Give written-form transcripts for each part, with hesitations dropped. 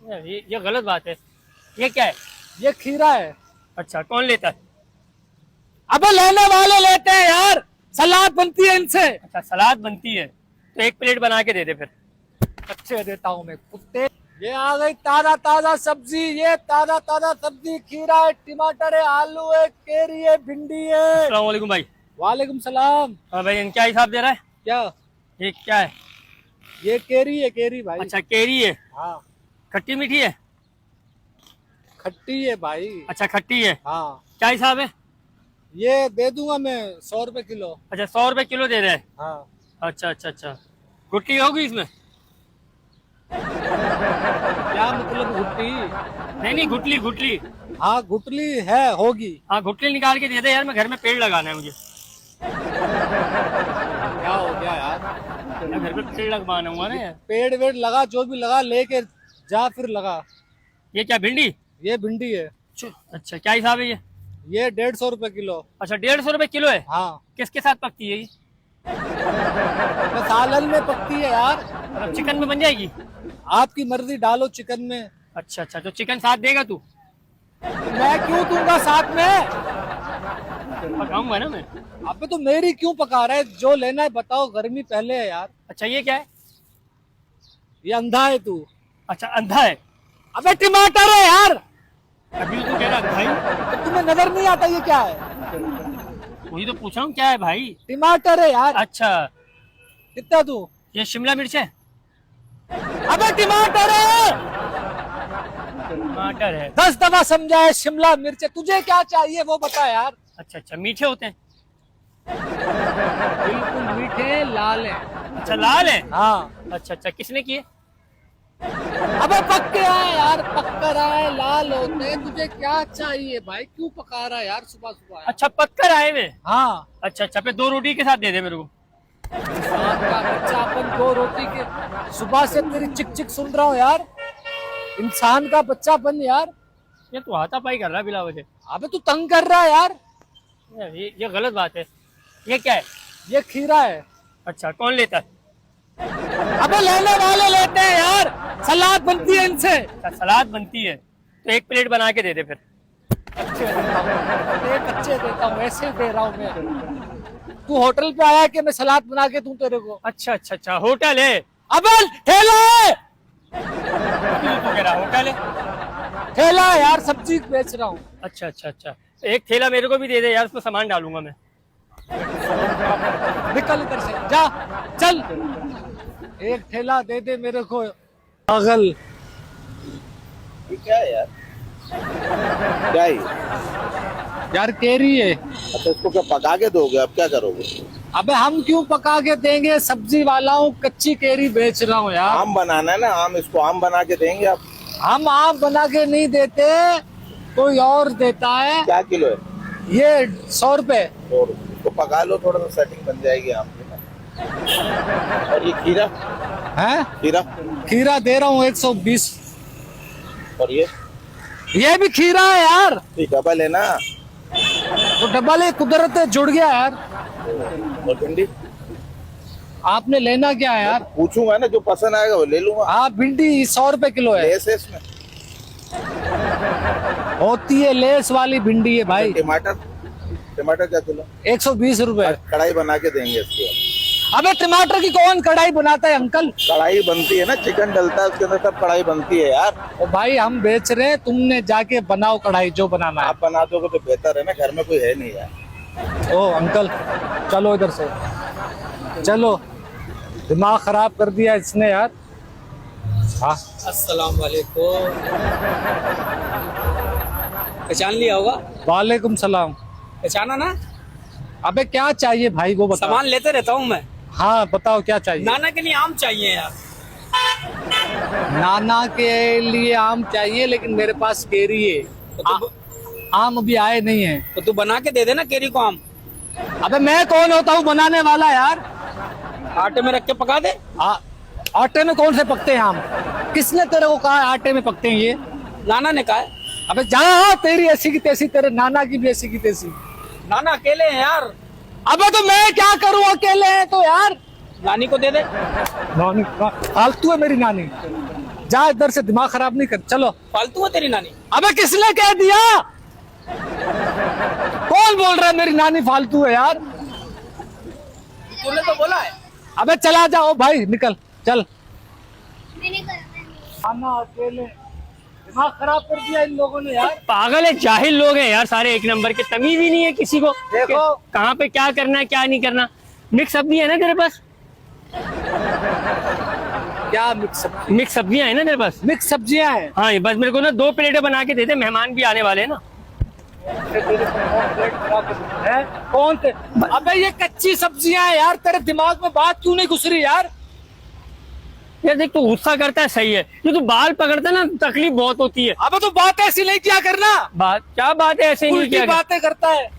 ये गलत बात है। ये क्या है? ये खीरा है। अच्छा, कौन लेता है? अबे लेने वाले लेते हैं यार, सलाद बनती है इनसे। अच्छा, सलाद बनती है तो एक प्लेट बना के दे दे फिर। अच्छे देता हूँ मैं कुत्ते। ये आ गई ताजा ताजा सब्जी, ये ताजा ताजा सब्जी, खीरा है, टमाटर है, आलू है, केरी है, भिंडी है। अस्सलाम वालेकुम भाई। वालेकुम सलाम। हाँ भाई, क्या हिसाब दे रहा है? क्या? ये क्या है? ये केरी है, केरी भाई। अच्छा, केरी है। हाँ, खट्टी मीठी है? खट्टी है भाई। अच्छा, खट्टी है। हाँ, क्या हिसाब है? ये दे दूंगा मैं 100 रुपए किलो। अच्छा, 100 रुपए किलो दे रहे हैं। हाँ। अच्छा अच्छा अच्छा, गुट्टी होगी इसमें? क्या मतलब गुटली? नहीं, गुटली गुटली। हाँ गुटली है, होगी। हाँ, गुटली निकाल के दे दे यार, मैं घर में पेड़ लगाना है मुझे। क्या हो गया यार? मैं घर में पेड़ लगवाना हुआ ना यार। पेड़ वेड़ लगा, जो भी लगा लेके जा, फिर लगा। ये क्या, भिंडी? ये भिंडी है। अच्छा, क्या हिसाब है ये? ये 150 रुपए किलो। अच्छा, 150 रुपए किलो है। हाँ। किसके साथ पकती है ये? सालन में पकती है यार। मतलब चिकन में बन जाएगी? आपकी मर्जी, डालो चिकन में। अच्छा अच्छा, तो चिकन साथ देगा तू? मैं क्यों दूंगा साथ में? पकाऊंगा ना मैं। अबे तो मेरी क्यों पका रहा है? जो लेना है बताओ, गर्मी पहले है यार। अच्छा, ये क्या है? ये अंधा है तू। अच्छा, अंधा है। अबे टमाटर है यार। अभी तो कह रहा भाई। तो तुम्हें नजर नहीं आता ये क्या है? वही तो पूछा हूँ, क्या है भाई? टमाटर है यार। अच्छा, कितना तू? ये शिमला मिर्च है? अबे टमाटर है। टमाटर है। 10 दफा समझा है, शिमला मिर्च है। तुझे क्या चाहिए वो बता यार। अच्छा अच्छा, मीठे होते हैं? बिल्कुल मीठे, लाल है। अच्छा, लाल है। हाँ। अच्छा अच्छा, किसने किए? अबे पक्के आए यार, पक्कर आए, लाल होते हैं। तुझे क्या चाहिए भाई? क्यों पका रहा है यार सुबह सुबह? अच्छा, पककर आए हुए। हाँ। अच्छा अच्छा, पे 2 रोटी के साथ दे दे मेरे को। इंसान का बच्चा, अपन 2 रोटी के। सुबह से तेरी चिक चिक सुन रहा हूँ यार। इंसान का बच्चा बन यार। ये तो हाथापाई कर रहा है बिला वजह। अबे तू तंग कर रहा है यार। ये गलत बात है। ये क्या है? ये खीरा है। अच्छा, कौन लेता है? अबे लेने वाले लेते हैं यार, सलाद बनती है इनसे। अच्छा, सलाद बनती है तो एक प्लेट बना के दे दे फिर। अच्छे देता हूँ, एक अच्छे देता हूँ, ऐसे दे रहा हूँ मैं। तू होटल पे आया कि मैं सलाद बना के दूं तेरे को? अच्छा अच्छा अच्छा, होटल है? अबे ठेला है। तू कह रहा होटल है? ठेला है यार, सब्जी बेच रहा हूँ। अच्छा अच्छा अच्छा, तो एक थैला मेरे को भी दे दे यार, उसमें सामान डालूंगा मैं। निकल इधर से, जा, चल। एक ठेला दे दे मेरे को, पागल। ये क्या है यार? क्या है ये? यार केरी है। अच्छा, इसको क्या पका के दोगे? अब क्या करोगे? अबे हम क्यों पका के देंगे? सब्जी वाला हूँ, कच्ची केरी बेच रहा हूँ यार। आम बनाना है ना, आम, इसको आम बना के देंगे आप? हम आप बना के नहीं देते, कोई और देता है। क्या किलो है? ये 100 रुपए। और इसको पका लो, थोड़ा सा सेटिंग बन जाएगी आम की ना। और ये खीरा? है? खीरा? खीरा दे रहा हूँ 120। और ये भी खीरा है यार। डबल है ना? तो डबल है, कुदरत है, जुड़ गया यार। और भिंडी? आपने लेना क्या है यार? पूछूंगा ना, जो पसंद आएगा वो ले लूंगा। हाँ, भिंडी 100 रुपए किलो है। लेस है इसमें? होती है, लेस वाली भिंडी है भाई। टमाटर? टमाटर क्या किलो? 120 रुपए। कढ़ाई बना के देंगे इसकी। अबे टमाटर की कौन कढ़ाई बनाता है अंकल? कढ़ाई बनती है ना, चिकन डलता है उसके अंदर, तब कढ़ाई बनती है यार। ओ भाई, हम बेच रहे हैं, तुमने जाके बनाओ कढ़ाई, जो बनाना है। आप बना दोगे तो बेहतर है ना, घर में कोई है नहीं यार। ओ अंकल, चलो इधर से, चलो। दिमाग खराब कर दिया इसने यार। हाँ, अस्सलाम वालेकुम। पहचान लिया होगा? वालेकुम सलाम। पहचाना ना? अबे क्या चाहिए भाई वो बता। सामान लेते रहता हूँ मैं। हाँ बताओ क्या चाहिए। नाना के लिए आम चाहिए यार। नाना के लिए आम चाहिए, लेकिन मेरे पास केरी है। तो आम अभी आए नहीं है। तो तू बना के दे देना केरी को आम। अबे मैं कौन होता हूँ बनाने वाला यार? आटे में रख के पका दे। आटे में कौन से पकते हैं आम? किसने तेरे को कहा आटे में पकते हैं ये? नाना ने कहा है। अबे जा, तेरी ऐसी की तैसी, तेरे नाना की भी ऐसी की तैसी। नाना अकेले हैं यार। अबे तो मैं क्या करूँ, अकेले हैं तो यार। नानी को दे दे। नानी फालतू है मेरी नानी। जा इधर से, दिमाग खराब नहीं कर, चलो। फालतू है तेरी नानी। अबे किसने कह दिया? कौन बोल रहा है मेरी नानी फालतू है यार? तूने तो बोला है। अबे चला जाओ भाई, निकल चल। मैंने करा खाना अकेले, दिमाग खराब कर दिया इन लोगों ने यार। पागल है, जाहिल लोग हैं यार सारे, एक नंबर के, तमीज ही नहीं है किसी को। देखो। कहाँ पे क्या करना है क्या नहीं करना। मिक्स सब्जी है ना तेरे पास? क्या मिक्स सब्जी? मिक्स सब्जियां है ना तेरे पास? मिक्स सब्जियां हैं। हाँ, ये बस मेरे को ना 2 प्लेटें बना के दे दे, मेहमान भी आने वाले हैं ना। है? कौन थे? अबे ये कच्ची सब्जियां हैं यार, तेरे दिमाग में बात क्यों नहीं घुस रही यार? यार देख, तू गुस्सा करता है सही है, जो तू बाल पकड़ता है ना तकलीफ बहुत होती है। अबे तू बात ऐसी नहीं किया करना, बात क्या बात है, ऐसे नहीं उल्टी किया बातें करता है।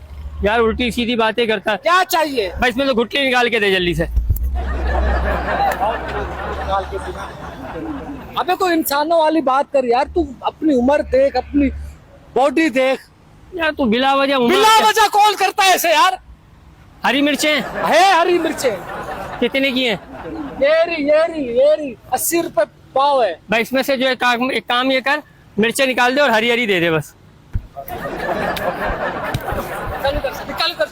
यार, उल्टी सीधी बातें करता है। क्या चाहिए? भाई इसमें तो गुटली निकाल के दे जल्दी से। अबे कोई इंसानों वाली बात कर यार, तू अपनी उम्र देख, अपनी बॉडी देख। यार तू बिला वजह बिला वजह कौन करता है ऐसे यार? हरी मिर्चें है हरी मिर्चें कितने की हैं? येरी 80 रुपए पाव है। भाई इसमें से जो है एक काम ये कर, मिर्चें निकाल दे और हरी हरी दे दे बस। निकल कर